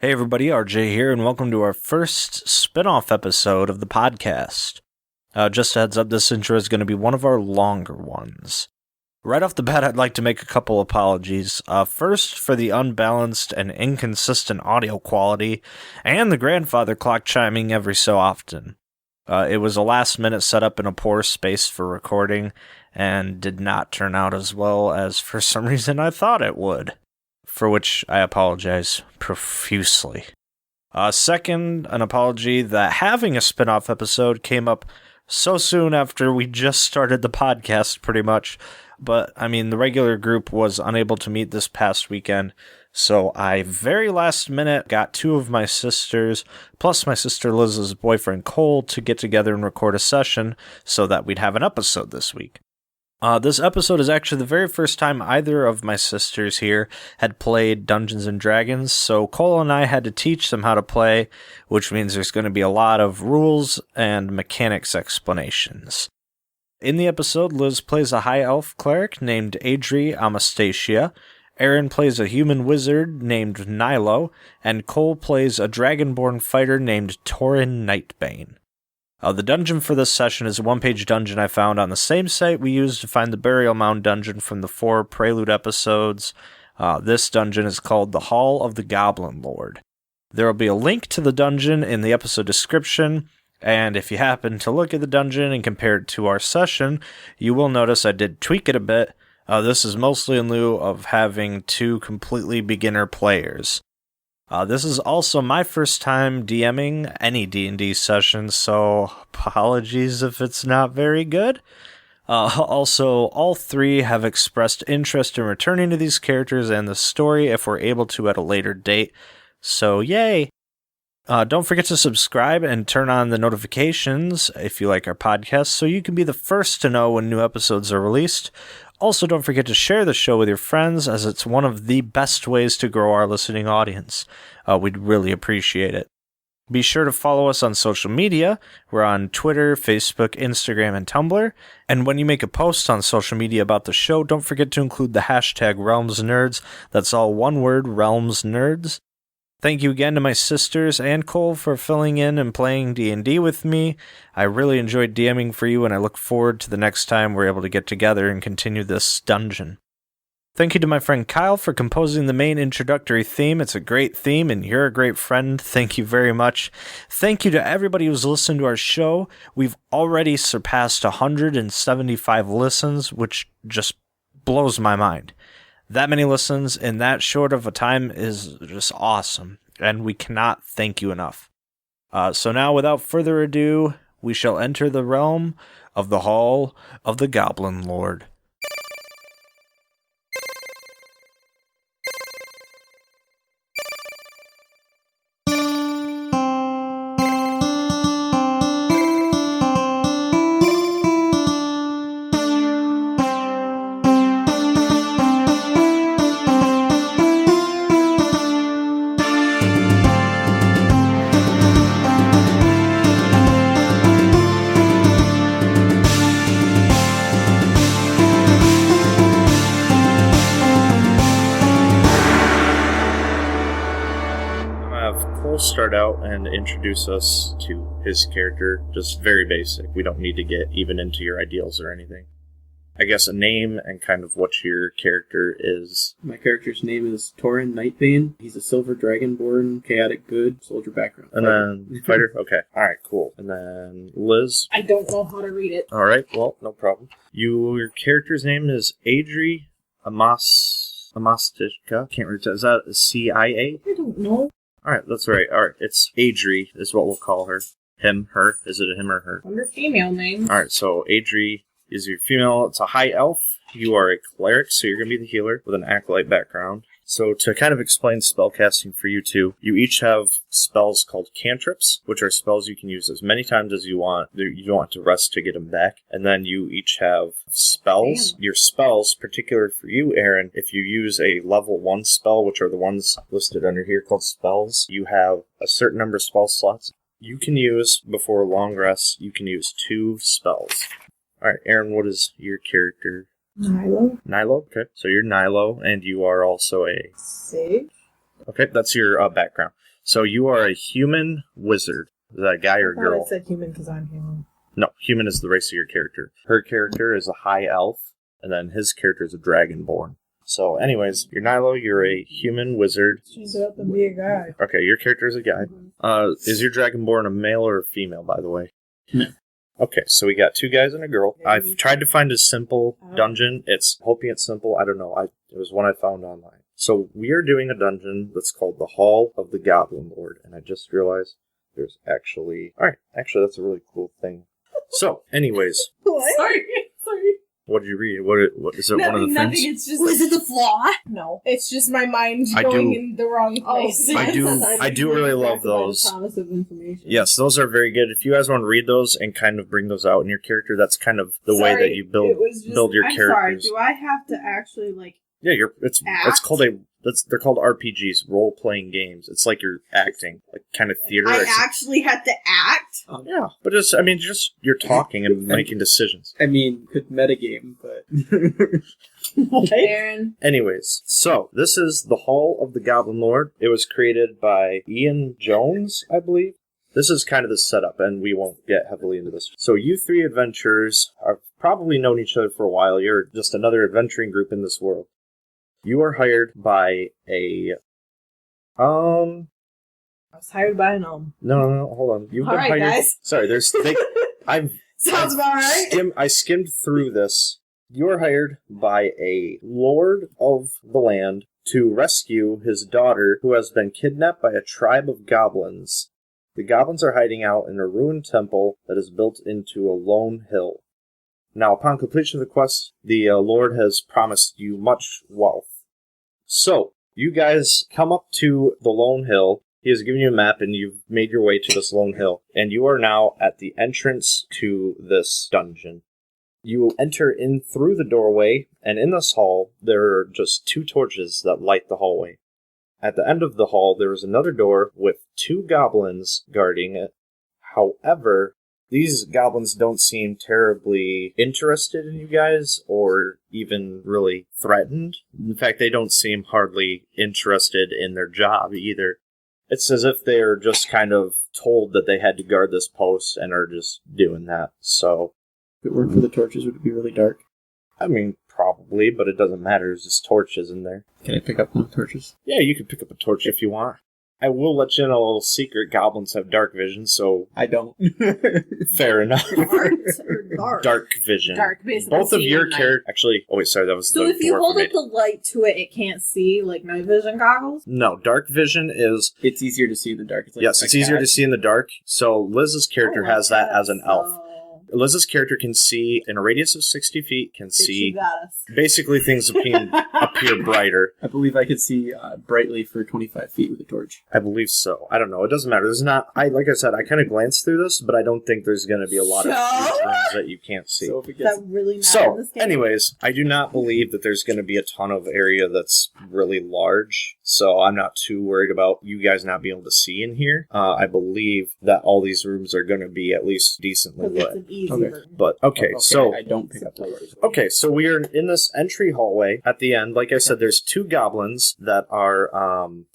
Hey everybody, RJ here, and welcome to our first spin-off episode of the podcast. Just a heads up, this intro is going to be one of our longer ones. Right off the bat, I'd like to make a couple apologies. First, for the unbalanced and inconsistent audio quality, and the grandfather clock chiming every so often. It was a last-minute setup in a poor space for recording, and did not turn out as well as for some reason I thought it would. For which I apologize profusely. Second, an apology that having a spin-off episode came up so soon after we just started the podcast, pretty much. But, the regular group was unable to meet this past weekend, so I very last minute got two of my sisters, plus my sister Liz's boyfriend Cole, to get together and record a session so that we'd have an episode this week. This episode is actually the very first time either of my sisters here had played Dungeons & Dragons, so Cole and I had to teach them how to play, which means there's going to be a lot of rules and mechanics explanations. In the episode, Liz plays a high elf cleric named Adrie Amastacia, Erin plays a human wizard named Naïlo, and Cole plays a dragonborn fighter named Torrin Nightbane. The dungeon for this session is a one-page dungeon I found on the same site we used to find the Burial Mound dungeon from the 4 Prelude episodes. This dungeon is called the Hall of the Goblin Lord. There will be a link to the dungeon in the episode description, and if you happen to look at the dungeon and compare it to our session, you will notice I did tweak it a bit. This is mostly in lieu of having 2 completely beginner players. This is also my first time DMing any D&D session, so apologies if it's not very good. Also, all 3 have expressed interest in returning to these characters and the story if we're able to at a later date, so yay! Don't forget to subscribe and turn on the notifications if you like our podcast so you can be the first to know when new episodes are released. Also, don't forget to share the show with your friends, as it's one of the best ways to grow our listening audience. We'd really appreciate it. Be sure to follow us on social media. We're on Twitter, Facebook, Instagram, and Tumblr. And when you make a post on social media about the show, don't forget to include the hashtag RealmsNerds. That's all one word, RealmsNerds. Thank you again to my sisters and Cole for filling in and playing D&D with me. I really enjoyed DMing for you, and I look forward to the next time we're able to get together and continue this dungeon. Thank you to my friend Kyle for composing the main introductory theme. It's a great theme, and you're a great friend. Thank you very much. Thank you to everybody who's listened to our show. We've already surpassed 175 listens, which just blows my mind. That many listens in that short of a time is just awesome, and we cannot thank you enough. So now, without further ado, we shall enter the realm of the Hall of the Goblin Lord. Start out and introduce us to his character, just very basic. We don't need to get even into your ideals or anything. I guess a name and kind of what your character is. My character's name is Torrin Nightbane. He's a silver dragonborn, chaotic good, soldier background. And then fighter? Okay. Alright, cool. And then Liz? I don't know how to read it. Alright, well, no problem. Your character's name is Adrie Amastacia. Can't read that. Is that a CIA? I don't know. Alright, that's right. Alright, it's Adrie is what we'll call her. Him, her. Is it a him or her? Under female name. Alright, so Adrie is your female. It's a high elf. You are a cleric, so you're going to be the healer with an acolyte background. So to kind of explain spellcasting for you two, you each have spells called cantrips, which are spells you can use as many times as you want. You don't want to rest to get them back. And then you each have spells. Your spells, particular for you, Erin, if you use a level 1 spell, which are the ones listed under here called spells, you have a certain number of spell slots. You can use, before long rests, you can use 2 spells. Alright, Erin, what is your character? Naïlo. Naïlo? Okay. So you're Naïlo, and you are also a... Sage. Okay, that's your background. So you are a human wizard. Is that a guy or girl? I said human because I'm human. No, human is the race of your character. Her character is a high elf, and then his character is a dragonborn. So, anyways, you're Naïlo, you're a human wizard. Change it up and be a guy. Okay, your character is a guy. Is your dragonborn a male or a female, by the way? No. Okay, so we got 2 guys and a girl. Yeah, I've tried to find a simple dungeon. Hoping it's simple. I don't know. It was one I found online. So we are doing a dungeon that's called the Hall of the Goblin Lord, and I just realized there's actually... Alright, actually that's a really cool thing. So, anyways... What? Sorry. What did you read? What is it? One of the Nothing. things? It's just. Was it the flaw? No. It's just my mind going in the wrong place. I do really love those. Promise of information. Yes, those are very good. If you guys want to read those and kind of bring those out in your character, that's kind of the way that you build your characters. Sorry, do I have to actually Yeah, it's called they're called RPGs, role playing games. It's like you're acting, like kind of theater. I actually had to act? Yeah, but just you're talking and making decisions. I mean, could metagame, but... Aaron. Anyways, so this is the Hall of the Goblin Lord. It was created by Ian Jones, I believe. This is kind of the setup, and we won't get heavily into this. So you 3 adventurers have probably known each other for a while. You're just another adventuring group in this world. You are hired by a... I was hired by an No, hold on. You've All been right, hired... guys. Sorry, Sounds about right. I skimmed through this. You are hired by a lord of the land to rescue his daughter, who has been kidnapped by a tribe of goblins. The goblins are hiding out in a ruined temple that is built into a lone hill. Now, upon completion of the quest, the Lord has promised you much wealth. So, you guys come up to the lone hill. He has given you a map, and you've made your way to this lone hill. And you are now at the entrance to this dungeon. You will enter in through the doorway, and in this hall, there are just 2 torches that light the hallway. At the end of the hall, there is another door with 2 goblins guarding it. However, these goblins don't seem terribly interested in you guys, or even really threatened. In fact, they don't seem hardly interested in their job either. It's as if they're just kind of told that they had to guard this post and are just doing that. So, if it weren't for the torches, would it be really dark? I mean, probably, but it doesn't matter. There's just torches in there. Can I pick up one of the torches? Yeah, you can pick up a torch if you want. I will let you in a little secret. Goblins have dark vision, so... I don't. Fair enough. Dark. Dark vision. Dark, basically. Both of your characters... Actually... Oh, wait, sorry, that was So the if you dwarf hold who up made the light to it, it can't see, like night vision goggles? No, dark vision is... It's easier to see in the dark. It's like yes, it's easier to see in the dark. So Liz's character has that as an elf. Liz's character can see in a radius of 60 feet, can see basically things appear brighter. I believe I could see brightly for 25 feet with a torch. I believe so. I don't know. It doesn't matter. There's not... like I said, I kind of glanced through this, but I don't think there's going to be a lot of rooms that you can't see. So if it gets... That really matters So, in this game? anyways, I do not believe that there's going to be a ton of area that's really large, so I'm not too worried about you guys not being able to see in here. I believe that all these rooms are going to be at least decently lit. It's an easy Okay. version. But, okay, so... I don't pick up the torches. Okay, so we are in this entry hallway. At the end, like I said, there's 2 goblins that are,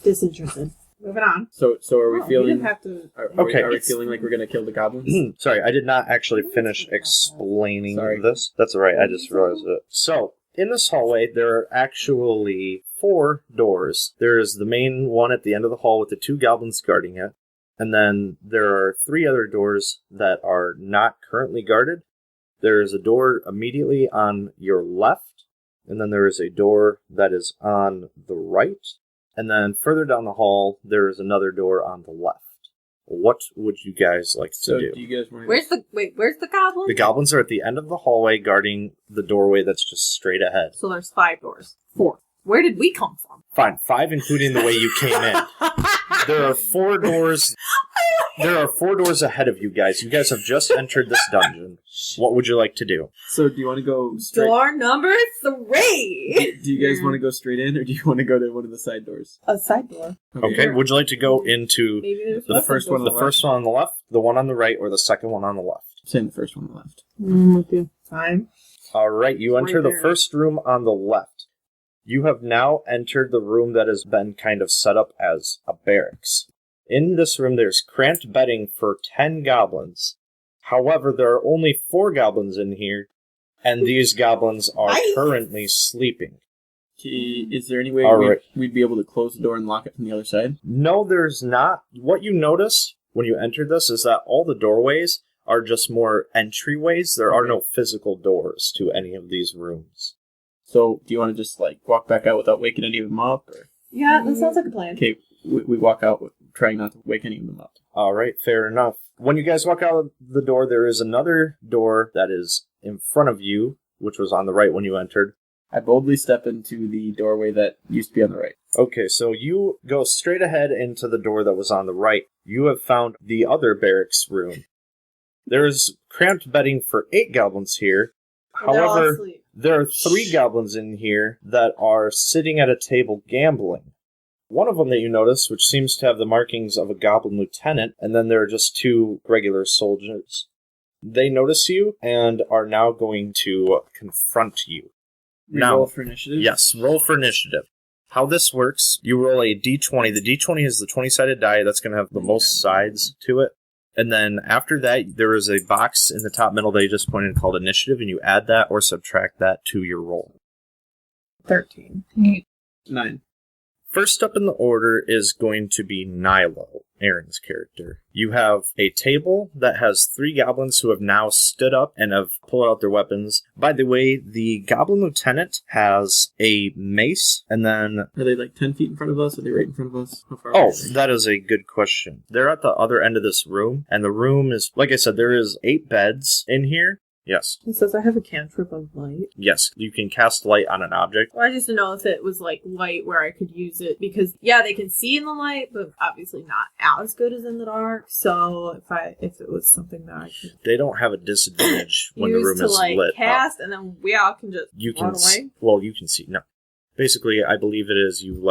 Disinterested. Moving on. So are we You feeling... didn't have to... Okay. Are we feeling like we're going to kill the goblins? Sorry, I did not actually finish explaining Sorry. this. That's alright, I just realized it. So, in this hallway, there are actually 4 doors. There is the main one at the end of the hall with the 2 goblins guarding it. And then there are 3 other doors that are not currently guarded. There is a door immediately on your left, and then there is a door that is on the right. And then further down the hall, there is another door on the left. What would you guys like to do? Do you guys want Where's the goblin? The goblins are at the end of the hallway guarding the doorway that's just straight ahead. So there's 5 doors. 4. Where did we come from? Fine, 5 including the way you came in. There are 4 doors. There are 4 doors ahead of you guys. You guys have just entered this dungeon. What would you like to do? So do you want to go straight... Door number 3! Do you guys want to go straight in, or do you want to go to one of the side doors? A side door. Okay, would you like to go into Maybe there's the first one on the left, the one on the right, or the second one on the left? I'm saying the first one on the left. with you. Fine. All right, you enter the first room on the left. You have now entered the room that has been kind of set up as a barracks. In this room, there's cramped bedding for 10 goblins. However, there are only 4 goblins in here, and these goblins are currently sleeping. Is there any way we'd be able to close the door and lock it from the other side? No, there's not. What you notice when you enter this is that all the doorways are just more entryways. There are no physical doors to any of these rooms. So, do you want to just, walk back out without waking any of them up? Or? Yeah, that sounds like a plan. Okay, we walk out trying not to wake any of them up. All right, fair enough. When you guys walk out the door, there is another door that is in front of you, which was on the right when you entered. I boldly step into the doorway that used to be on the right. Okay, so you go straight ahead into the door that was on the right. You have found the other barracks room. There is cramped bedding for 8 goblins here. However, there are 3 goblins in here that are sitting at a table gambling. One of them that you notice, which seems to have the markings of a goblin lieutenant, and then there are just 2 regular soldiers. They notice you and are now going to confront you. Roll for initiative? Yes, roll for initiative. How this works, you roll a d20. The d20 is the 20-sided die that's going to have the most sides to it. And then after that, there is a box in the top middle that you just pointed called initiative, and you add that or subtract that to your roll. 13. 9. First up in the order is going to be Naïlo, Erin's character. You have a table that has 3 goblins who have now stood up and have pulled out their weapons. By the way, the Goblin Lieutenant has a mace, and then... Are they 10 feet in front of us? Are they right in front of us? How far away? That is a good question. They're at the other end of this room, and the room is, like I said, there is 8 beds in here. Yes. It says I have a cantrip of light. Yes, you can cast light on an object. Well, I just didn't know if it was light where I could use it because they can see in the light, but obviously not as good as in the dark. So if it was something that I could, they don't have a disadvantage when the room is lit. Cast, and then we all can just run away. Well, you can see. No, basically, I believe it is you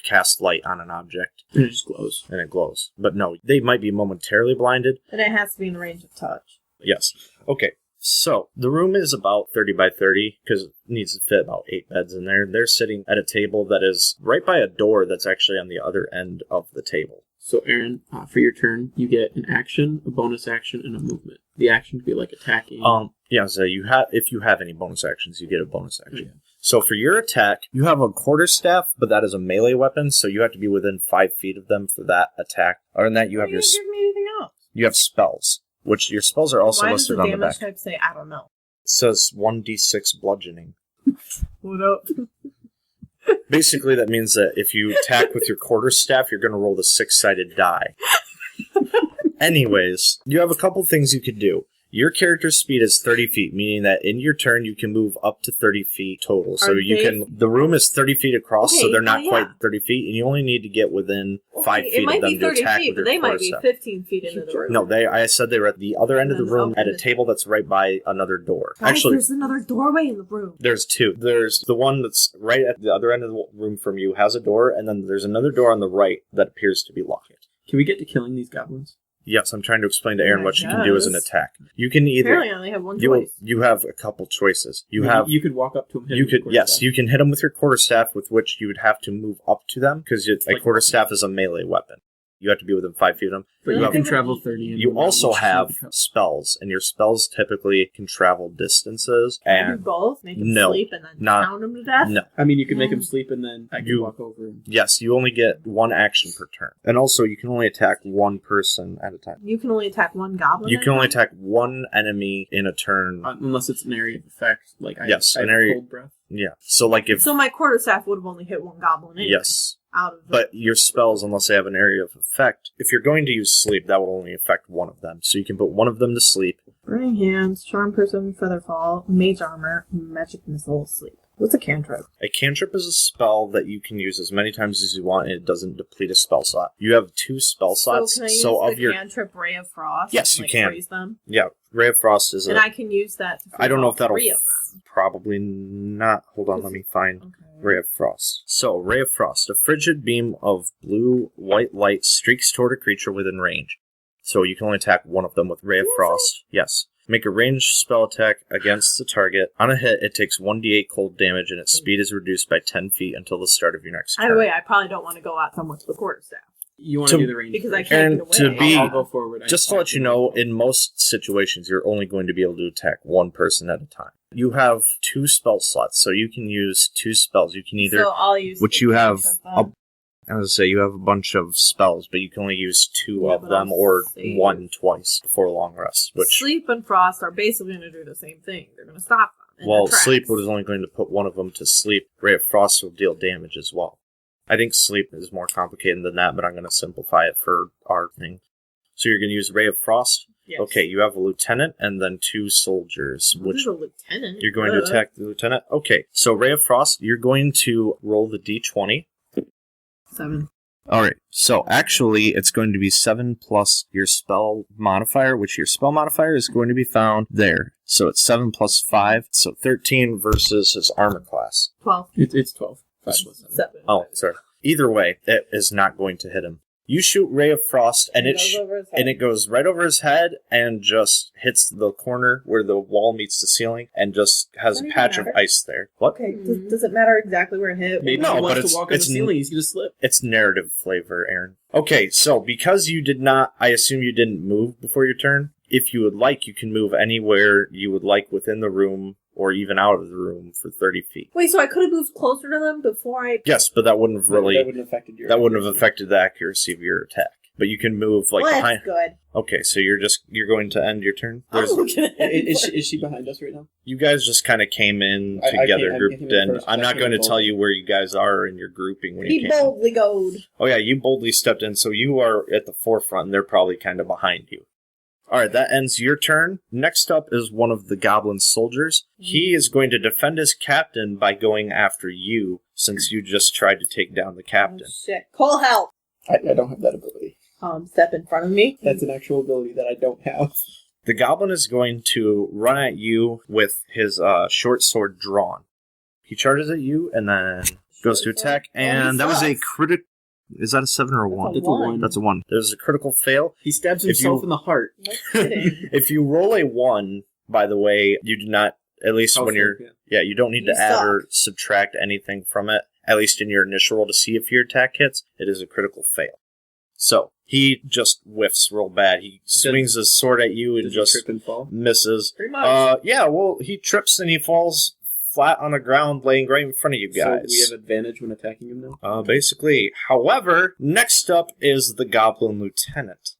cast light on an object and it just glows. And it glows, but no, they might be momentarily blinded. And it has to be in the range of touch. Yes. Okay. So, the room is about 30 by 30, because it needs to fit about 8 beds in there. They're sitting at a table that is right by a door that's actually on the other end of the table. So, Erin, for your turn, you get an action, a bonus action, and a movement. The action could be attacking. Yeah, so if you have any bonus actions, you get a bonus action. Yeah. So, for your attack, you have a quarterstaff, but that is a melee weapon, so you have to be within 5 feet of them for that attack. Other than that, you have your... You didn't give me anything else. You have spells. Which your spells are also listed on the back. Why does the damage type say, I don't know? It says 1d6 bludgeoning. What up? Basically, that means that if you attack with your quarterstaff, you're going to roll the 6-sided die. Anyways, you have a couple things you could do. Your character's speed is 30 feet, meaning that in your turn you can move up to 30 feet total. So the room is 30 feet across, so they're not quite 30 feet, and you only need to get within 5 feet of them to attack with your quarterstaff. They might be 15 feet into the room. No, I said they were at the other end of the room at a table that's right by another door. Actually, there's another doorway in the room. There's 2. There's the one that's right at the other end of the room from you has a door, and then there's another door on the right that appears to be locked. Can we get to killing these goblins? Yes, I'm trying to explain to Erin what she can do as an attack. You can either... Apparently I only have one choice. You have a couple choices. You could walk up to them. You can hit them with your quarterstaff, with which you would have to move up to them, because a quarterstaff is a melee weapon. You have to be within 5 feet of them. But you can travel 30. You also have spells, and your spells typically can travel distances. Can you do both? Make them sleep and then pound them to death? No. I mean, you can make them sleep and then I can walk over. Yes, you only get 1 action per turn. And also, you can only attack 1 person at a time. You can only attack 1 goblin You can only attack 1 enemy in a turn. Unless it's an area of effect. An area... cold breath. Yeah. So my quarterstaff would have only hit 1 goblin anyway. Yes. But your spells, unless they have an area of effect, if you're going to use sleep, that will only affect 1 of them. So you can put 1 of them to sleep. Burning Hands, Charm Person, Featherfall, Mage Armor, Magic Missile, Sleep. What's a cantrip? A cantrip is a spell that you can use as many times as you want, and it doesn't deplete a spell slot. You have 2 spell slots. So can I use the cantrip Ray of Frost? Yes, you can. Freeze them? Yeah, Ray of Frost is and I can use that to freeze I don't know if that'll... 3 of them. Probably not. Hold on, let me find Ray of Frost. So, Ray of Frost. A frigid beam of blue-white light streaks toward a creature within range. So you can only attack 1 of them with Ray of Frost. Yes. Make a ranged spell attack against the target. On a hit, it takes 1d8 cold damage, and its speed is reduced by 10 feet until the start of your next turn. Either way, I probably don't want to go at someone with the quarterstaff. You want to do the range because I first. can't And get away. to be, I'll go forward. just to let you know, in most situations, you're only going to be able to attack one person at a time. You have 2 spell slots, so you can use 2 spells. You can either, So I'll use which you have, I was them. going to say, you have a bunch of spells, but you can only use 2 Yeah, of but them I'll or save. 1 twice before long rest. Which, Sleep and Frost are basically going to do the same thing. They're going to stop them. in well, their tracks. Sleep was only going to put one of them to sleep. Ray of Frost will deal damage as well. I think Sleep is more complicated than that, but I'm going to simplify it for our thing. So you're going to use Ray of Frost? Yes. Okay, you have a lieutenant and then 2 soldiers. What is a lieutenant? You're going to attack the lieutenant? Okay, so Ray of Frost, you're going to roll the d20. 7. Alright, so actually it's going to be 7 plus your spell modifier, which your spell modifier is going to be found there. So it's 7 plus 5, so 13 versus his armor class. 12. It's 12. 5 plus 7. 7. Oh, sorry. Either way, it is not going to hit him. You shoot Ray of Frost, and it goes right over his head and just hits the corner where the wall meets the ceiling and just has a Doesn't patch of matter. ice there. What? Okay, does it matter exactly where it hit? Maybe No, he but wants it's- to walk on the it's- ceiling, he's going to slip. It's narrative flavor, Aaron. Okay, so because you did not, I assume you didn't move before your turn. If you would like, you can move anywhere you would like within the room or even out of the room for 30 feet. Wait, so I could have moved closer to them before I... Yes, but that wouldn't have really, That wouldn't have affected your... that wouldn't have affected the accuracy of your attack. But you can move like Well, behind. that's good. Okay, so you're going to end your turn. I'm looking at it. Is she behind us right now? You guys just kind of came in I together, came grouped in in. first, I'm I not came going to in tell bold. you where you guys are in your grouping when He you came. boldly goad. Oh yeah, you boldly stepped in, so you are at the forefront, and they're probably kind of behind you. Alright, that ends your turn. Next up is one of the goblin soldiers. He is going to defend his captain by going after you, since you just tried to take down the captain. Oh, shit. Call help. I don't have that ability. Step in front of me. That's an actual ability that I don't have. The goblin is going to run at you with his short sword drawn. He charges at you, and then goes to attack, and that was a critical... Is that a 7 or a 1? It's a 1. That's a 1. There's a critical fail. He stabs If himself you- in the heart. No kidding. If you roll a 1, by the way, you do not, at least when you're... Yeah, you don't need You to add suck. or subtract anything from it, at least in your initial roll to see if your attack hits. It is a critical fail. So, he just whiffs real bad. He swings his sword at you and Does just he trip and fall? misses. Pretty much. Yeah, well, he trips and he falls flat on the ground, laying right in front of you guys. So we have advantage when attacking him now? Basically. However, next up is the Goblin Lieutenant.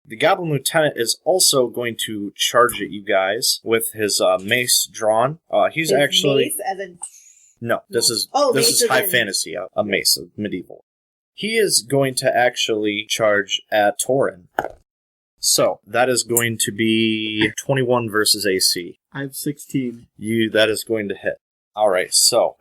The Goblin Lieutenant is also going to charge at you guys with his mace drawn. He's His actually... mace, as in... No, this is mace is as high in- fantasy, a mace, of medieval. He is going to actually charge at Torrin. So, that is going to be 21 versus AC. I have 16. That is going to hit. Alright, so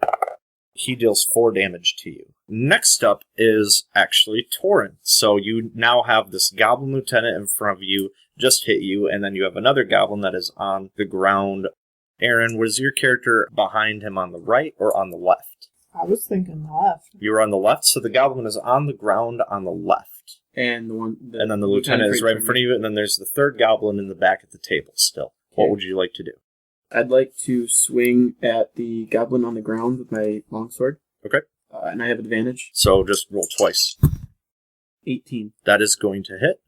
he deals 4 damage to you. Next up is actually Torrin. So you now have this Goblin Lieutenant in front of you, just hit you, and then you have another Goblin that is on the ground. Aaron, was your character behind him on the right or on the left? I was thinking left. You were on the left, so the Goblin is on the ground on the left. And And then the Lieutenant is right in front of you, and then there's the third Goblin in the back at the table still. What Okay. would you like to do? I'd like to swing at the goblin on the ground with my longsword. Okay. And I have advantage. So just roll twice. 18. That is going to hit.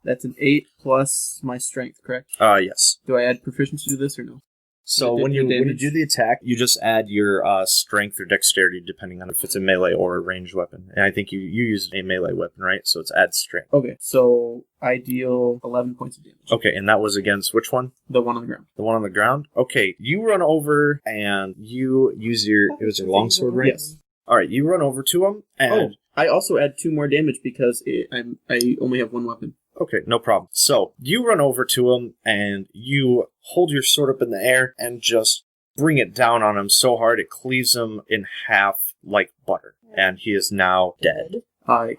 That's an 8 plus my strength, correct? Yes. Do I add proficiency to this or no? So The when you damage? do the attack, you just add your strength or dexterity, depending on if it's a melee or a ranged weapon. And I think you use a melee weapon, right? So it's add strength. Okay, so I deal 11 points of damage. Okay, and that was against which one? The one on the ground. The one on the ground? Okay, you run over and you use your... It was your longsword, right? Yes. Alright, you run over to him and... I also add 2 more damage because I only have 1 weapon. Okay, no problem. So, you run over to him, and you hold your sword up in the air, and just bring it down on him so hard it cleaves him in half like butter. And he is now dead.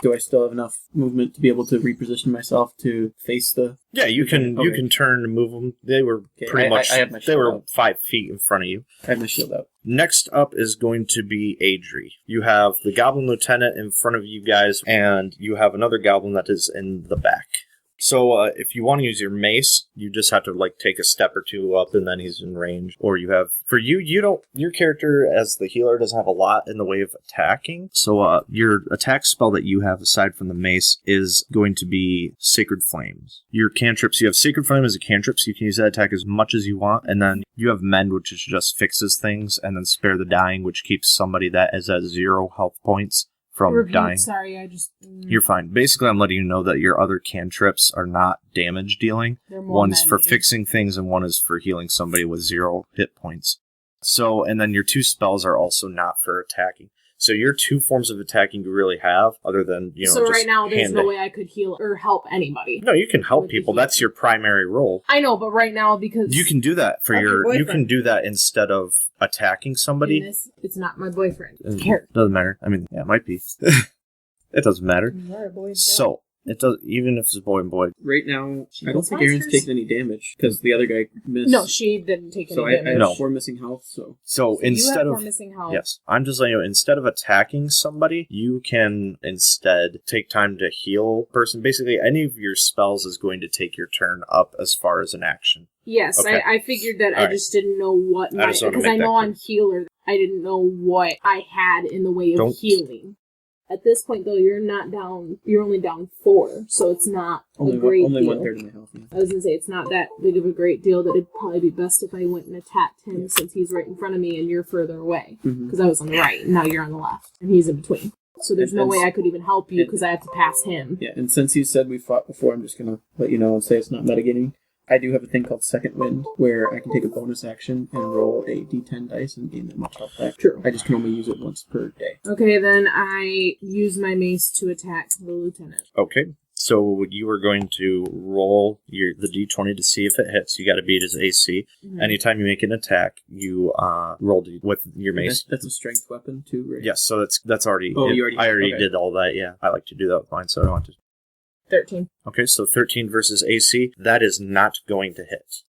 Do I still have enough movement to be able to reposition myself to face the... Yeah, you can Okay. you can turn and move them. They were Okay, pretty much... I have my they shield were out. 5 feet in front of you. I have my shield out. Next up is going to be Adrie. You have the Goblin Lieutenant in front of you guys, and you have another Goblin that is in the back. So if you want to use your mace, you just have to like take a step or two up, and then he's in range. Or you have your character as the healer doesn't have a lot in the way of attacking. So your attack spell that you have aside from the mace is going to be Sacred Flames. Your cantrips, you have Sacred Flame as a cantrip, so you can use that attack as much as you want. And then you have Mend, which is just fixes things, and then Spare the Dying, which keeps somebody that is at 0 health points from dying. Sorry, You're fine. Basically, I'm letting you know that your other cantrips are not damage dealing. One's for fixing things, and one is for healing somebody with 0 hit points. So, and then your 2 spells are also not for attacking. So your 2 forms of attacking you really have, other than, So right now, there's no way I could heal or help anybody. No, you can help people. That's your primary role. I know, but right now, because... You can do that for you can do that instead of attacking somebody. It's not my boyfriend. It doesn't matter. I mean, yeah, it might be. It doesn't matter. So, it does, even if it's boy and boy. Right now, I don't think Erin's taken any damage, because the other guy missed. No, she didn't take any damage. So I have 4 missing health, So instead you have of... 4 missing health. Yes, I'm just letting you know, instead of attacking somebody, you can instead take time to heal a person. Basically, any of your spells is going to take your turn up as far as an action. Yes, okay. I figured that. I just didn't know what my... Because I know I'm healer. I didn't know what I had in the way of healing. At this point, though, you're not down. You're only down 4, so it's not a great deal. Only 1/3 of my health. Yeah. I was gonna say it's not that big of a great deal. That it'd probably be best if I went and attacked him since he's right in front of me and you're further away. Because I was on the right, and now you're on the left, and he's in between. So there's no way I could even help you because I have to pass him. Yeah, and since you said we fought before, I'm just gonna let you know and say it's not metagaming. I do have a thing called Second Wind, where I can take a bonus action and roll a d10 dice and gain that much health back. True. I just can only use it once per day. Okay, then I use my mace to attack the lieutenant. Okay, so you are going to roll the d20 to see if it hits. You got to beat his AC. Mm-hmm. Anytime you make an attack, you roll with your mace. That's a strength weapon too, right? Yes, so that's already... Oh, you already... I already did all that, yeah. I like to do that with mine, so I don't want to... 13. Okay, so 13 versus AC. That is not going to hit.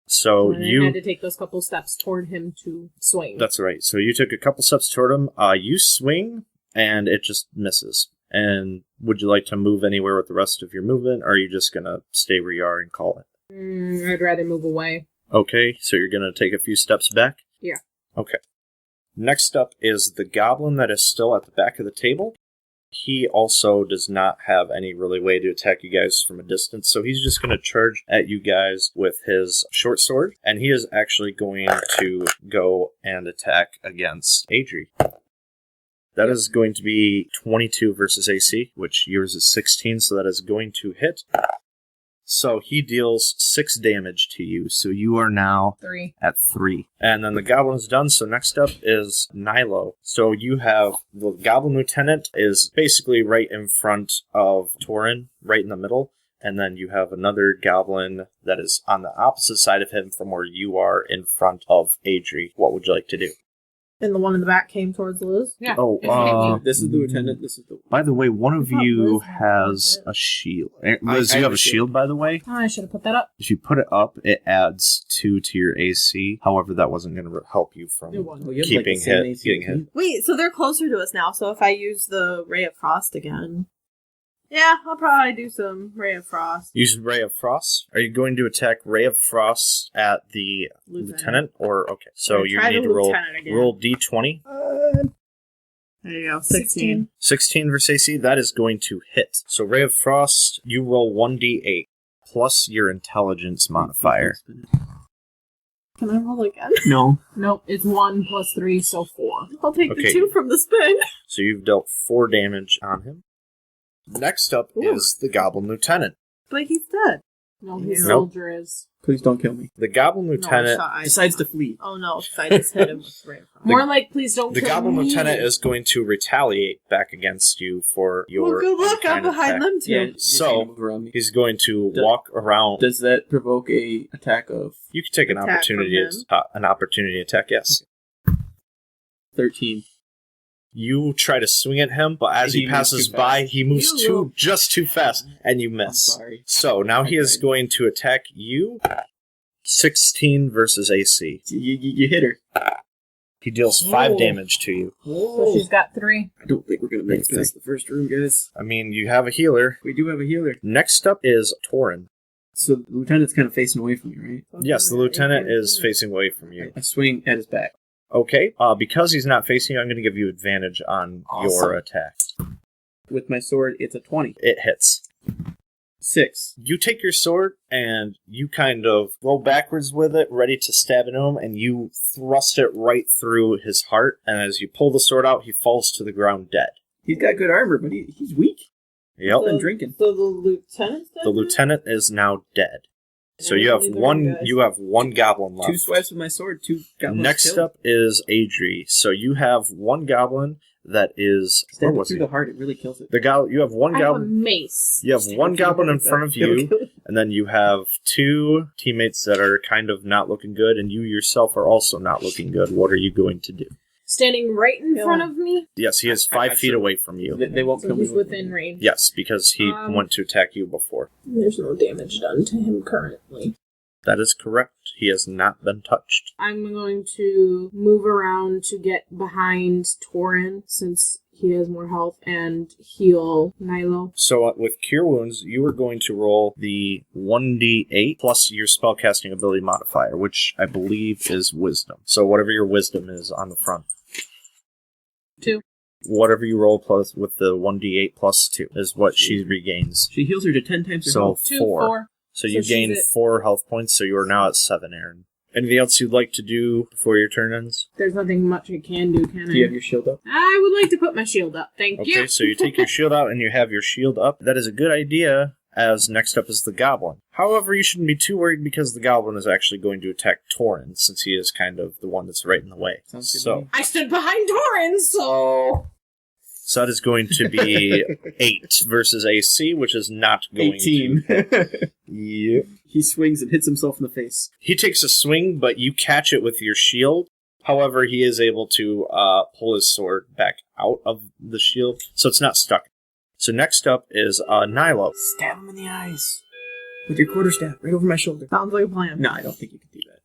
So I had to take those couple steps toward him to swing. That's right. So you took a couple steps toward him. You swing, and it just misses. And would you like to move anywhere with the rest of your movement, or are you just going to stay where you are and call it? I'd rather move away. Okay, so you're going to take a few steps back? Yeah. Okay. Next up is the goblin that is still at the back of the table. He also does not have any really way to attack you guys from a distance, so he's just going to charge at you guys with his short sword, and he is actually going to go and attack against Adrie. That is going to be 22 versus AC, which yours is 16, so that is going to hit. So he deals 6 damage to you, so you are now 3 at 3. And then the goblin's done, so next up is Naïlo. So you have the Goblin Lieutenant is basically right in front of Torrin, right in the middle, and then you have another goblin that is on the opposite side of him from where you are in front of Adrie. What would you like to do? And the one in the back came towards Liz? Yeah. Oh, this is the lieutenant, this is the... By the way, one of you has a shield. Liz, you have a shield, by the way? Oh, I should have put that up. If you put it up, it adds 2 to your AC. However, that wasn't going to help you from getting hit. Wait, so they're closer to us now, so if I use the Ray of Frost again... Yeah, I'll probably do some Ray of Frost. Use Ray of Frost? Are you going to attack Ray of Frost at the Lieutenant? Or, okay, so you need to roll D20. There you go, 16. 16 versus AC, that is going to hit. So Ray of Frost, you roll 1d8, plus your intelligence modifier. Can I roll again? No. Nope, it's 1 plus 3, so 4. I'll take the 2 from the spin. So you've dealt 4 damage on him. Next up is the Goblin Lieutenant. But he's dead. No, his soldier is. Please don't kill me. The Goblin Lieutenant decides to flee. Oh no, I just hit him with Ray of Frost. More like, please don't kill me. The Goblin Lieutenant is going to retaliate back against you for your... Well, good luck, I'm behind them too. Yeah, so, he's going to walk around... Does that provoke a attack of... You can take an opportunity attack, yes. 13. You try to swing at him, but as he passes by, he moves just too fast, and you miss. I'm sorry. So now he is going to attack you. 16 versus AC. You hit her. He deals 5 damage to you. So she's got 3. I don't think we're going to make it past the first room, guys. I mean, you have a healer. We do have a healer. Next up is Torrin. So the lieutenant's kind of facing away from me, right? Yes, the lieutenant is facing away from you. I swing at his back. Okay, because he's not facing you, I'm going to give you advantage on your attack. With my sword, it's a 20. It hits. 6. You take your sword, and you kind of go backwards with it, ready to stab into him, and you thrust it right through his heart, and as you pull the sword out, he falls to the ground dead. He's got good armor, but he's weak. Yep. He's been drinking. So the lieutenant's dead? The lieutenant is now dead. So you have one goblin left. 2 swipes with my sword, 2 goblins Next killed. up is Adrie. So you have one goblin that is... Where Stab it was through he? the heart, it really kills it. You have one I have a goblin... mace. You have one goblin in front of It'll you, kill it. and then you have 2 teammates that are kind of not looking good, and you yourself are also not looking good. What are you going to do? Standing right in front of me? Yes, he is 5 feet away from you. They won't So kill he's me. within range. Yes, because he went to attack you before. There's no damage done to him currently. That is correct. He has not been touched. I'm going to move around to get behind Torrin, since he has more health, and heal Naïlo. So with Cure Wounds, you are going to roll the 1d8 plus your spellcasting ability modifier, which I believe is Wisdom. So whatever your Wisdom is on the front. 2. Whatever you roll plus with the 1d8 plus 2 is what she regains. She heals her to 10 times her So health. 2, 4. 4. So you she's gain at- 4 health points, so you are now at 7, Erin. Anything else you'd like to do before your turn ends? There's nothing much I can do, can I? Do you have your shield up? I would like to put my shield up. Thank you. Okay, so you take your shield out and you have your shield up. That is a good idea, as next up is the Goblin. However, you shouldn't be too worried because the Goblin is actually going to attack Torrin, since he is kind of the one that's right in the way. Sounds good to So, me. I stood behind Torrin, so... so that is going to be 8 versus AC, which is not going 18. to... Yep. He swings and hits himself in the face. He takes a swing, but you catch it with your shield. However, he is able to pull his sword back out of the shield, so it's not stuck. So next up is Naïlo. Stab him in the eyes. With your quarterstaff, right over my shoulder. Sounds like a plan. No, I don't think you can do that.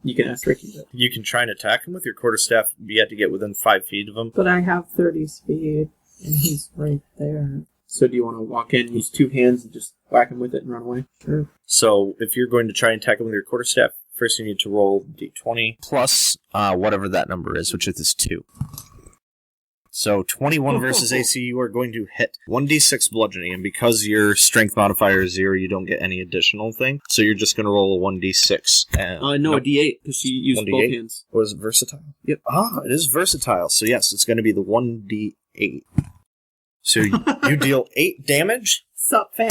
You can ask Ricky, but... You can try and attack him with your quarterstaff. You have to get within 5 feet of him. But I have 30 speed, and he's right there. So do you want to walk in, use 2 hands, and just whack him with it and run away? Sure. So if you're going to try and attack him with your quarterstaff, first you need to roll d20 plus whatever that number is, which is 2. So 21 versus AC, you are going to hit 1d6 bludgeoning, and because your strength modifier is 0, you don't get any additional thing. So you're just going to roll a 1d6. And No, a D8, because she used 1d8? both hands. Was it versatile? Yep. It is versatile. So yes, it's going to be the 1d8. So you deal 8 damage. Sup, fam?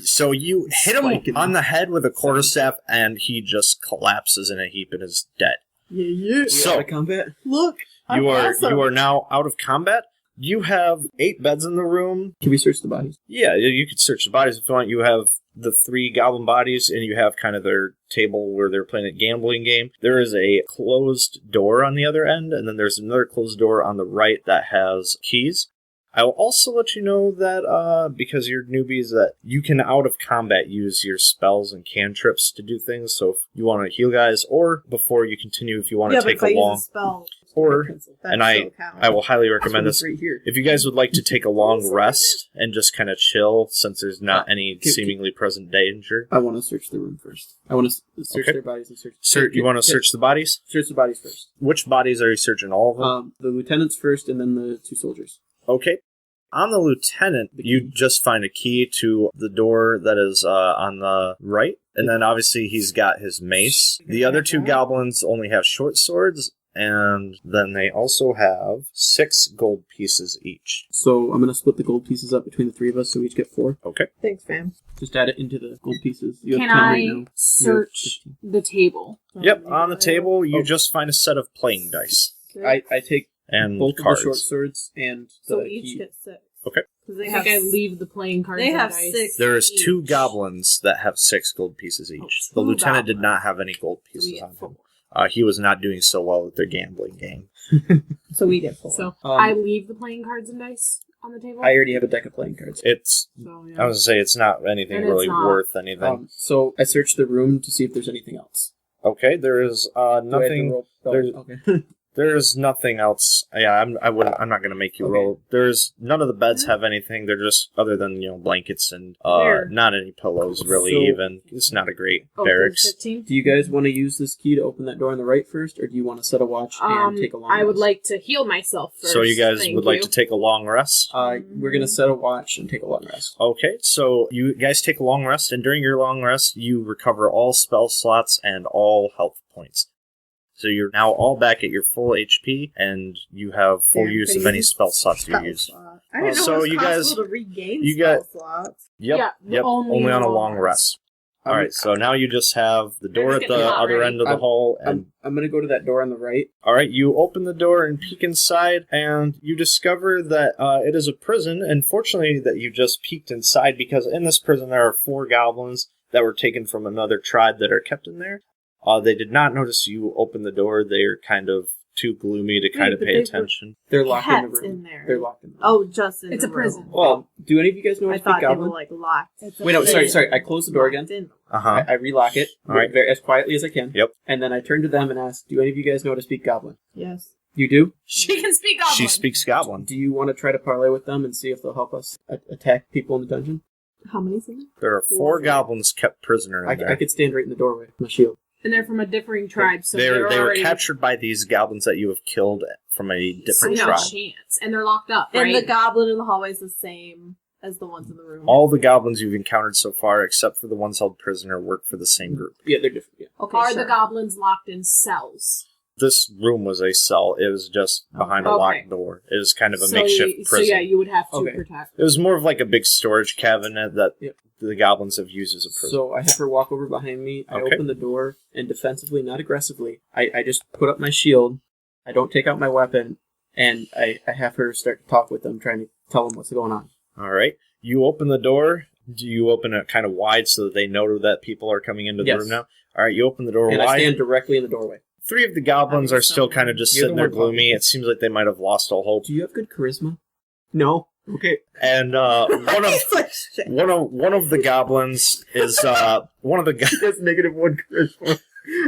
So you hit him Spiking on the head with a quarterstaff, and he just collapses in a heap and is dead. Yeah. So- Out of combat? Look, I'm You awesome. are now out of combat. You have 8 beds in the room. Can we search the bodies? Yeah, you could search the bodies if you want. You have the 3 goblin bodies, and you have kind of their table where they're playing a gambling game. There is a closed door on the other end, and then there's another closed door on the right that has keys. I will also let you know that, because you're newbies, that you can, out of combat, use your spells and cantrips to do things. So if you want to heal guys, or before you continue, if you want to take but if a I long... use a spell, Or, that and I still counts. I will highly recommend That's this. right here. If you guys would like to take a long rest and just kind of chill, since there's not any seemingly present danger. I want to search the room first. I want to search Okay. their bodies and search... You want to search the bodies? Search the bodies first. Which bodies are you searching? All of them? The lieutenants first, and then the 2 soldiers. Okay. On the lieutenant, you just find a key to the door that is on the right. And then obviously he's got his mace. The other 2 goblins only have short swords. And then they also have 6 gold pieces each. So I'm going to split the gold pieces up between the 3 of us, so we each get 4. Okay. Thanks, fam. Just add it into the gold pieces. You Can have 10 I right now. search the table? Yep, on the table, you just find a set of playing dice. I take And both cards. of the short swords and So the we each key. get 6. Okay. Because I think I leave the playing cards They and have dice. 6. There is each. 2 goblins that have 6 gold pieces each. The two lieutenant did goblins. not have any gold So pieces we on get 4. him. He was not doing so well with their gambling game. So we get 4. So I leave the playing cards and dice on the table? I already have a deck of playing cards. It's, So, I was going to say, it's not anything And it's really not. worth anything. So I search the room to see if there's anything else. Okay, there is nothing. There's nothing else. Yeah, I'm not gonna make you roll. There's none of the beds have anything. They're just other than blankets and not any pillows really. Even it's not a great barracks. Do you guys want to use this key to open that door on the right first, or do you want to set a watch and take a long rest? I would like to heal myself first. So you guys would like to take a long rest? We're gonna set a watch and take a long rest. Okay, so you guys take a long rest, and during your long rest, you recover all spell slots and all health points. So you're now all back at your full HP, and you have full use of any spell slots you use. I didn't know it was possible to regain spell slots. Yep, only on a long rest. Alright, so now you just have the door at the other end of the hall. And I'm going to go to that door on the right. Alright, you open the door and peek inside, and you discover that it is a prison, and fortunately that you just peeked inside, because in this prison there are 4 goblins that were taken from another tribe that are kept in there. They did not notice you open the door. They're kind of too gloomy to kind of pay attention. They're locked in the room. In there. They're locked in the room. Oh, just in it's the a prison. room. Well, do any of you guys know I thought they were locked. Wait, no, sorry. I close the door again. I relock it as quietly as I can. Yep. And then I turn to them and ask, do any of you guys know how to speak Goblin? Yes. You do? She can speak Goblin. She speaks Goblin. Do you want to try to parlay with them and see if they'll help us attack people in the dungeon? How many is in there? There are 4 goblins kept prisoner in there. I could stand right in the doorway with my shield. And they're from a differing tribe, so they were captured by these goblins that you have killed from a different tribe. Chance. And they're locked up, right? And the goblin in the hallway is the same as the ones in the room. All the goblins you've encountered so far, except for the ones held prisoner, work for the same group. Yeah, they're different. Yeah. Okay, Are the goblins locked in cells? This room was a cell. It was just behind a locked door. It was kind of a makeshift prison. So yeah, you would have to protect. It was more of like a big storage cabinet that the goblins have used as a prison. So I have her walk over behind me. I open the door, and defensively, not aggressively, I just put up my shield. I don't take out my weapon, and I have her start to talk with them, trying to tell them what's going on. All right. You open the door. Do you open it kind of wide so that they know that people are coming into the room now? All right, you open the door wide. And I stand directly in the doorway. 3 of the goblins are still kind of just sitting there gloomy. It seems like they might have lost all hope. Do you have good charisma? No. Okay. And one of the goblins is one of the guys has -1 charisma.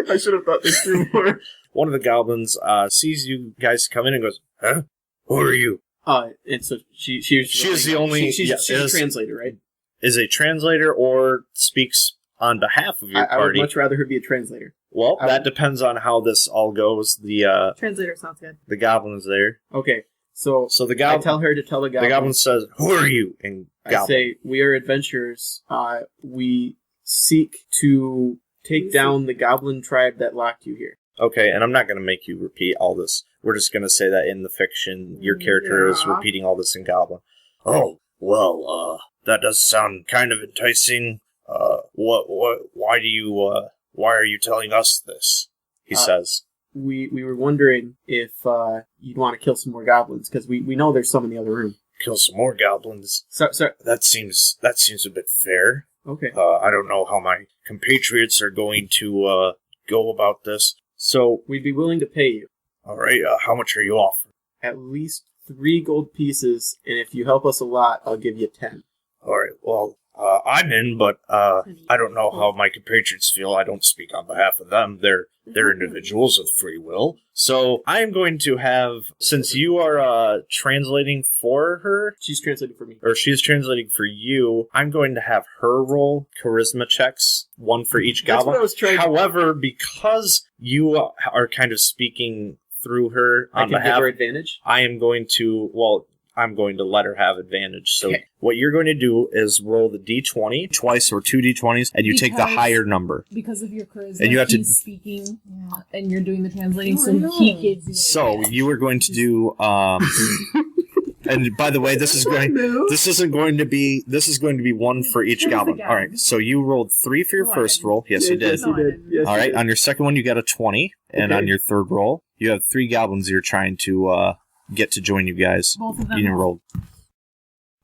I should have thought this through more. One of the goblins sees you guys come in and goes, "Huh? Who are you?" And so she is the only she's a translator, right? Is a translator or speaks on behalf of your party. I would much rather her be a translator. Well, that depends on how this all goes. The translator sounds good. The goblin's there. Okay. So the goblin, I tell her to tell the goblin. The goblin says, "Who are you?" And I say, "We are adventurers. We seek to take down the goblin tribe that locked you here." Okay, and I'm not going to make you repeat all this. We're just going to say that in the fiction, your character is repeating all this in Goblin. Oh, well, that does sound kind of enticing. Why are you telling us this? He says. We were wondering if you'd want to kill some more goblins, because we know there's some in the other room. Kill some more goblins? Sorry. That seems a bit fair. Okay. I don't know how my compatriots are going to go about this. So we'd be willing to pay you. All right. How much are you offering? At least 3 gold pieces, and if you help us a lot, I'll give you 10. All right. Well, I'm in, but I don't know how my compatriots feel. I don't speak on behalf of them. They're individuals with free will. So I am going to have, since you are translating for her, she's translating for me, or she's translating for you. I'm going to have her roll charisma checks, 1 for each goblin. That's what I was trying. However, because you are kind of speaking through her on behalf, I can give her advantage. I'm going to let her have advantage. So what you're going to do is roll the d20 twice, or 2 d20s, and you take the higher number. Because of your charisma, and you have he's speaking, and you're doing the translating, so he gives you. So you are going to do. And by the way, this is going to be 1 for each goblin. All right. So you rolled 3 for your first roll. Yes, you did. Yes, you did. Yes, all right. On your second one, you got a 20, and on your third roll, you have 3 goblins you're trying to get to join you guys. Both of them. You rolled.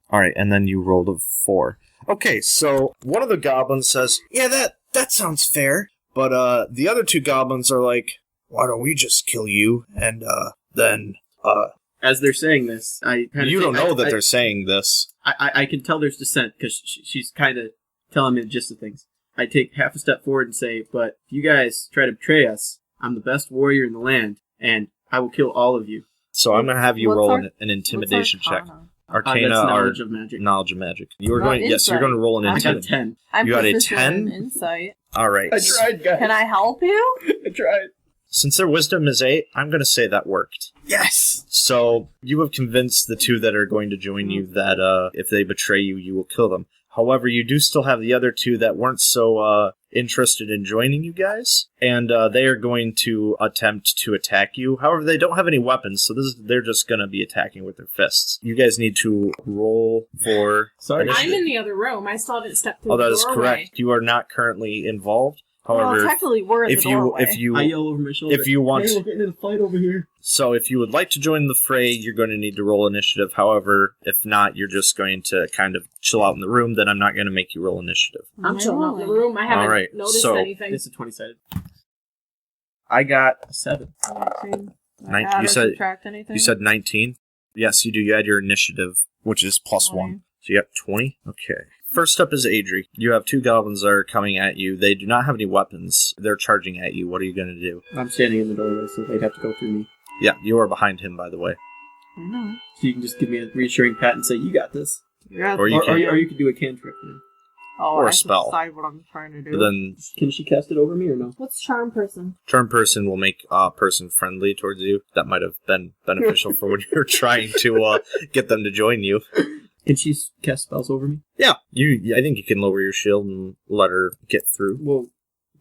All right, and then you rolled a 4. Okay, so one of the goblins says, "Yeah, that sounds fair." But the other 2 goblins are like, "Why don't we just kill you?" And then as they're saying this, you don't know that they're saying this. I can tell there's dissent because she's kind of telling me the gist of things. I take half a step forward and say, but if you guys try to betray us, I'm the best warrior in the land, and I will kill all of you. So I'm going to have you roll an intimidation check. Arcana that's or knowledge of magic. Knowledge of magic. You are going. Yes, you're going to roll an intimidation. I got a 10. You got a 10? Insight. All right. I tried, guys. Can I help you? I tried. Since their wisdom is 8, I'm going to say that worked. Yes! So you have convinced the 2 that are going to join you that if they betray you, you will kill them. However, you do still have the other 2 that weren't so interested in joining you guys, and they are going to attempt to attack you. However, they don't have any weapons, so they're just going to be attacking with their fists. You guys need to roll for... Sorry. I'm in the other room. I still haven't stepped through the doorway. doorway. Oh, that is correct. You are not currently involved. However, technically we're in the doorway. I yell over my shoulder. If you want, hey, we're getting in a fight over here. So if you would like to join the fray, you're going to need to roll initiative. However, if not, you're just going to kind of chill out in the room. Then I'm not going to make you roll initiative. I'm chilling out in the room. I haven't noticed anything. It's a 20-sided. I got a 7. 19. You said 19. Yes, you do. You add your initiative, which is plus 1. So you got 20. Okay. First up is Adrie. You have 2 goblins that are coming at you. They do not have any weapons. They're charging at you. What are you going to do? I'm standing in the doorway, so they'd have to go through me. Yeah, you are behind him, by the way. I know. So you can just give me a reassuring pat and say, you got this. Yeah. Or you could do a cantrip. Or a spell. Decide what I'm trying to do. Then, can she cast it over me or no? What's charm person? Charm person will make a person friendly towards you. That might have been beneficial for when you're trying to get them to join you. Can she cast spells over me? Yeah, I think you can lower your shield and let her get through. Well,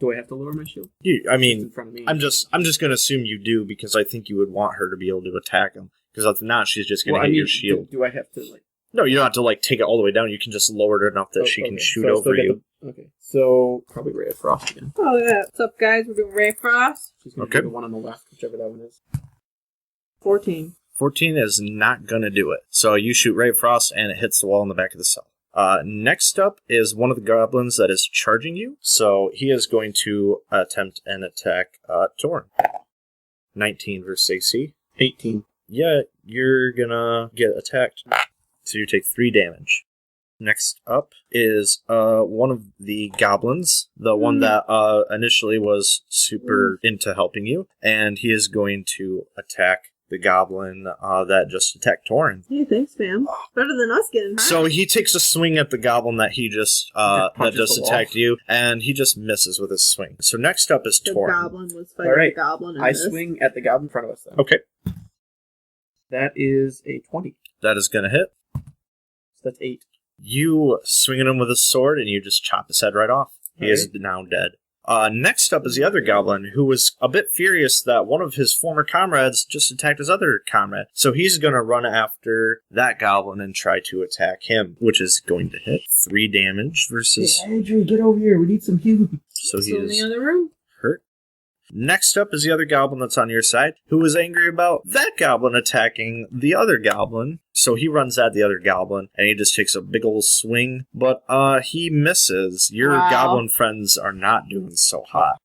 do I have to lower my shield? In front of me. I'm just going to assume you do because I think you would want her to be able to attack him. Because if not, she's just going to hit your shield. Do I have to No, you don't have to take it all the way down. You can just lower it enough that she can shoot over you. Okay, so probably Ray of Frost again. Oh yeah. What's up, guys? We're doing Ray of Frost. She's going to do the one on the left, whichever that one is. 14. 14 is not going to do it. So you shoot Ray of Frost, and it hits the wall in the back of the cell. Next up is one of the goblins that is charging you. So he is going to attempt an attack Torrin. 19 versus AC. 18. Yeah, you're going to get attacked. So you take 3 damage. Next up is one of the goblins, the one that initially was super into helping you, and he is going to attack the goblin that just attacked Torrin. Hey, thanks, ma'am. Better than us getting hurt. So he takes a swing at the goblin that he just attacked you, and he just misses with his swing. So next up is Torrin. The goblin was fighting the goblin. I swing at the goblin in front of us, then. Okay. That is a 20. That is going to hit. So that's 8. You swing at him with a sword, and you just chop his head right off. He is now dead. Next up is the other goblin, who was a bit furious that one of his former comrades just attacked his other comrade. So he's going to run after that goblin and try to attack him, which is going to hit 3 damage versus... Hey, Adrie, get over here. We need some healing. So he in is the other room. hurt. Next up is the other goblin that's on your side, who was angry about that goblin attacking the other goblin. So he runs at the other goblin, and he just takes a big old swing, but he misses. Your goblin friends are not doing so hot.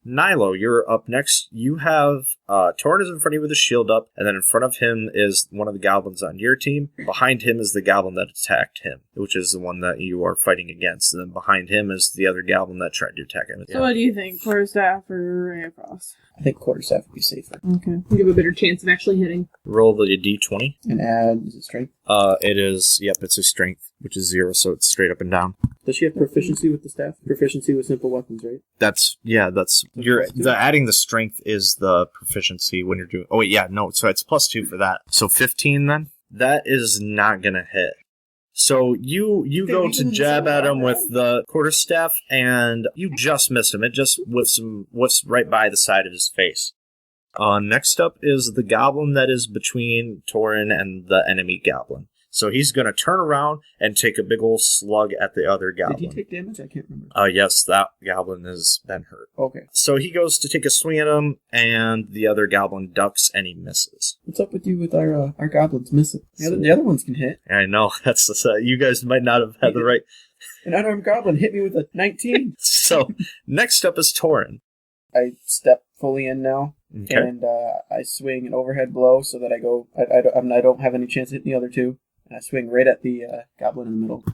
Naïlo, you're up next. You have Torrin is in front of you with a shield up, and then in front of him is one of the goblins on your team. Behind him is the goblin that attacked him, which is the one that you are fighting against. And then behind him is the other goblin that tried to attack him. So what do you think? Quarterstaff or Ray of Frost? I think quarterstaff would be safer. Okay. You have a better chance of actually hitting. Roll the d20. And add, is it strength? It is, yep, it's a strength, which is 0, so it's straight up and down. Does she have proficiency with the staff? Proficiency with simple weapons, right? That's adding the strength is the proficiency when you're doing, so it's +2 for that. So 15 then? That is not gonna hit. So you go to jab at him with the quarterstaff, and you just miss him. It just whiffs right by the side of his face. Next up is the goblin that is between Torrin and the enemy goblin. So he's going to turn around and take a big old slug at the other goblin. Did he take damage? I can't remember. Yes, that goblin has been hurt. Okay. So he goes to take a swing at him, and the other goblin ducks, and he misses. What's up with you with our goblins missing? The other ones can hit. I know. That's you guys might not have had the right... An unarmed goblin hit me with a 19. So next up is Torrin. I step fully in now. Okay. And I swing an overhead blow so that I don't have any chance of hitting the other two. And I swing right at the goblin in the middle.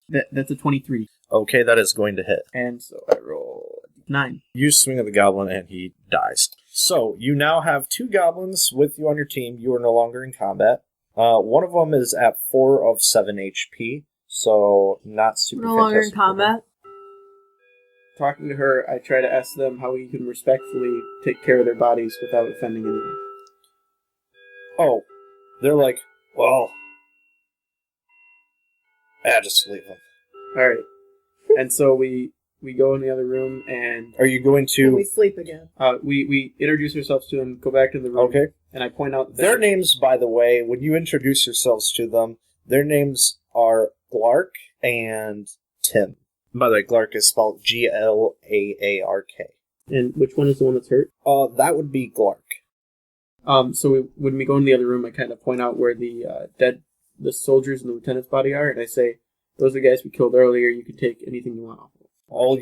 That's a 23. Okay, that is going to hit. And so I roll 9. You swing at the goblin and he dies. So, you now have 2 goblins with you on your team. You are no longer in combat. One of them is at 4 of 7 HP, so not super No longer in combat? Talking to her, I try to ask them how we can respectfully take care of their bodies without offending anyone. Oh, they're like, well, just leave them. Alright. And so we go in the other room and... Are you going to... And we sleep again. We introduce ourselves to them, go back to the room. Okay. And I point out... Their names, by the way, when you introduce yourselves to them, their names are Glark and Tim. By the way, Glark is spelled Glaark. And which one is the one that's hurt? That would be Glark. So when we go in the other room, I kind of point out where the the soldiers and the lieutenant's body are, and I say, those are the guys we killed earlier, you can take anything you want off of them. All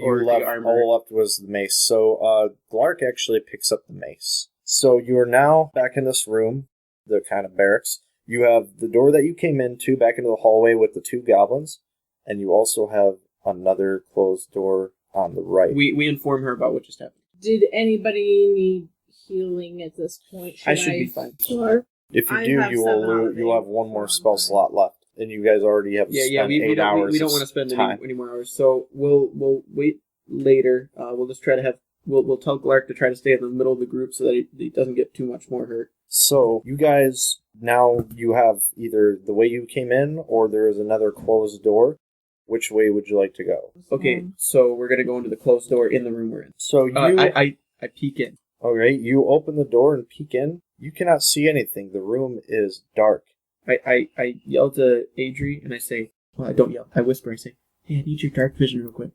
left was the mace. So, Glark actually picks up the mace. So you are now back in this room, the kind of barracks. You have the door that you came into back into the hallway with the 2 goblins, and you also have another closed door on the right. We inform her about what just happened. Did anybody need healing at this point? I should be fine. Sure. If you do, you'll have one more spell slot left. And you guys already have spent 8 hours. We don't want to spend any more hours. So we'll wait later. We'll just try to have... We'll tell Glark to try to stay in the middle of the group so that he doesn't get too much more hurt. So you guys, now you have either the way you came in or there is another closed door. Which way would you like to go? Okay, so we're going to go into the closed door in the room we're in. So you... I peek in. Alright, you open the door and peek in. You cannot see anything. The room is dark. I yell to Adrie, and I say... Well, I don't yell. I whisper. I say, hey, I need your dark vision real quick.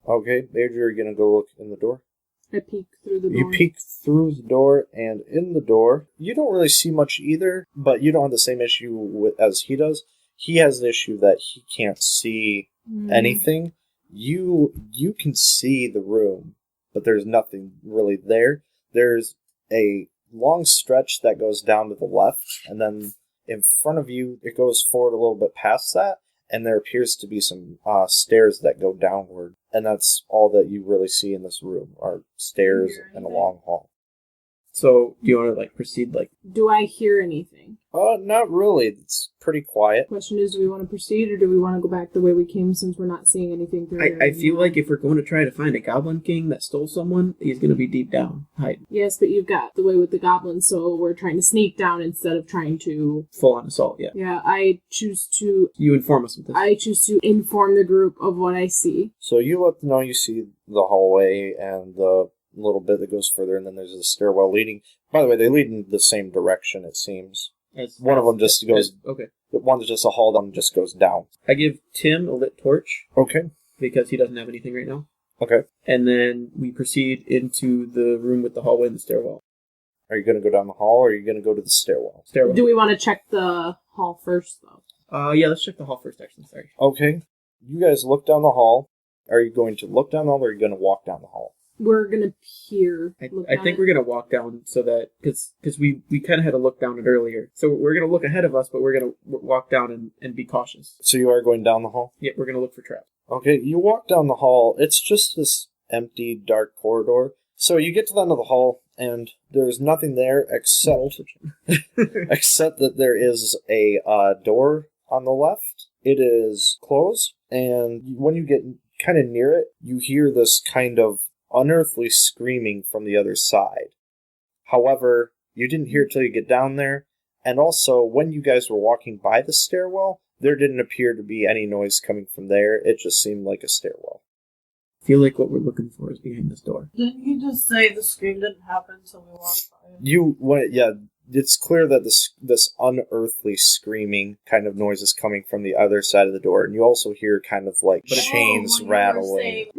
Okay, Adrie, are you going to go look in the door? I peek through the door. You peek through the door, and in the door, you don't really see much either, but you don't have the same issue as he does. He has the issue that he can't see anything. You can see the room, but there's nothing really there. There's a long stretch that goes down to the left, and then in front of you, it goes forward a little bit past that, and there appears to be some stairs that go downward, and that's all that you really see in this room, are stairs and a long hall. So, do you want to, proceed, Do I hear anything? Not really. It's pretty quiet. Question is, do we want to proceed, or do we want to go back the way we came since we're not seeing anything through there? I feel like if we're going to try to find a Goblin King that stole someone, he's going to be deep down, hiding. Yes, but you've got the way with the goblins, so we're trying to sneak down instead of trying to... Full-on assault, yeah. Yeah, I choose to... You inform us with this. I choose to inform the group of what I see. So you let them know you see the hallway and the little bit that goes further, and then there's a stairwell leading. By the way, they lead in the same direction, it seems. One of them just goes... Okay. One's just a hall, one just goes down. I give Tim a lit torch. Okay. Because he doesn't have anything right now. Okay. And then we proceed into the room with the hallway and the stairwell. Are you going to go down the hall, or are you going to go to the stairwell? Stairwell. Do we want to check the hall first, though? Yeah, let's check the hall first, actually. Sorry. Okay. You guys look down the hall. Are you going to look down the hall, or are you going to walk down the hall? We're going to peer. I think we're going to walk down so that... Because we kind of had to look down it earlier. So we're going to look ahead of us, but we're going to walk down and be cautious. So you are going down the hall? Yeah, we're going to look for traps. Okay, you walk down the hall. It's just this empty, dark corridor. So you get to the end of the hall, and there's nothing there except except that there is a door on the left. It is closed, and when you get kind of near it, you hear this kind of unearthly screaming from the other side. However, you didn't hear it till you get down there, and also, when you guys were walking by the stairwell, there didn't appear to be any noise coming from there. It just seemed like a stairwell. I feel like what we're looking for is behind this door. Didn't you just say the scream didn't happen until we walked by? It's clear that this unearthly screaming kind of noise is coming from the other side of the door, and you also hear kind of like chains rattling.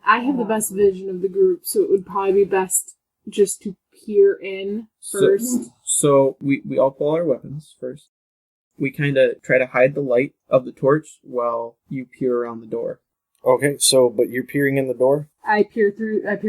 I have the best vision of the group, so it would probably be best just to peer in first. So we all pull our weapons first. We kind of try to hide the light of the torch while you peer around the door. Okay, but you're peering in the door? I peer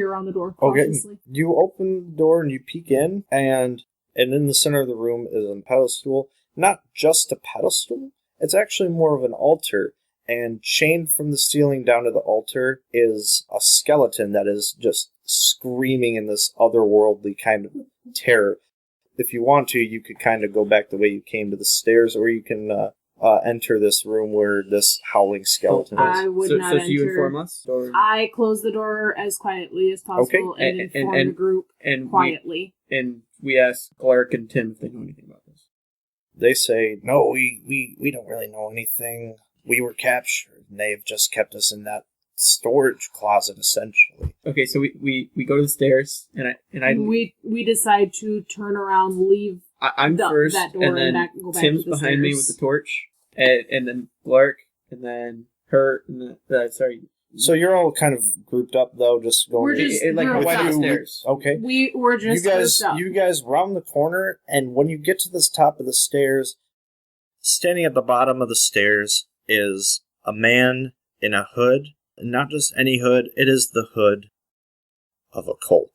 around the door cautiously. Okay, you open the door and you peek in, and in the center of the room is a pedestal. Not just a pedestal, it's actually more of an altar. and chained from the ceiling down to the altar is a skeleton that is just screaming in this otherworldly kind of terror. If you want to, you could kind of go back the way you came to the stairs, or you can enter this room where this howling skeleton is. I would not enter. So you inform us? Or? I close the door as quietly as possible and inform the group quietly. And we ask Clark and Tim if they know anything about this. They say, no, we don't really know anything. We were captured, and they have just kept us in that storage closet, essentially. Okay, so we go to the stairs, and we decide to turn around, leave I'm first, that door, and then go back Tim's to the behind stairs. me with the torch, and then Clark, and then her, and sorry. So you're all kind of grouped up, though, just going... We're just grouped up. The stairs. Okay. We're just grouped up. You guys round the corner, and when you get to this top of the stairs, standing at the bottom of the stairs is a man in a hood. Not just any hood, it is the hood of a cult.